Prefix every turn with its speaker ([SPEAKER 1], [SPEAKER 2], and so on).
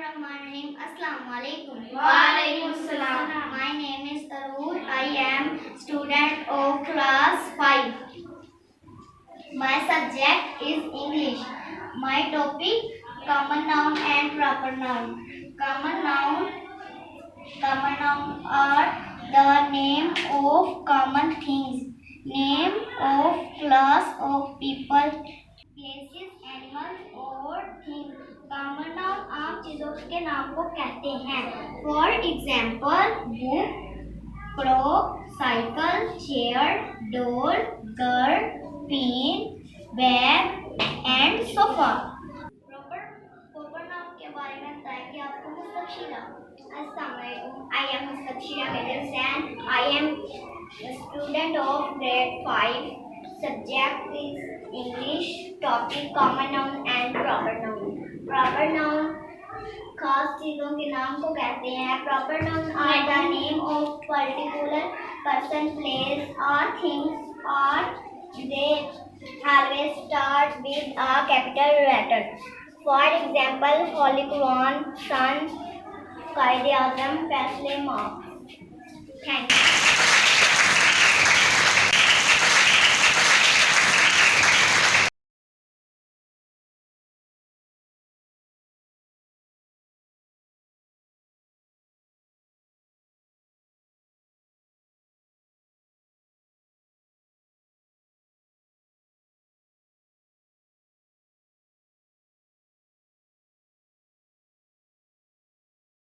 [SPEAKER 1] Bismillahirrahmanirrahim. Assalamu alaikum.
[SPEAKER 2] Walaikum salam.
[SPEAKER 1] My name is Tarur. I am student of class 5. My subject is English. My topic common noun and proper noun. Common noun are the name of common things, name of class of people, places, animals और things. Common noun आम चीजों के नाम को कहते हैं. For example book, clock, cycle, chair, door, girl, pen, bag and sofa. Proper noun के बारे में बताएंगे आपको मुस्तकशीरा. अस्सलाम वालेकुम. I am Mustakshira major and I am a student of grade 5. Subject is English. Topic common noun and proper noun. Proper noun खास चीजों के नाम को कहते हैं. Proper noun are the name of particular person, place or things, or they always start with a capital letter. For example, Holy Quran, Sun, Qaid-e-Azam, Faisal Mark. Thank you.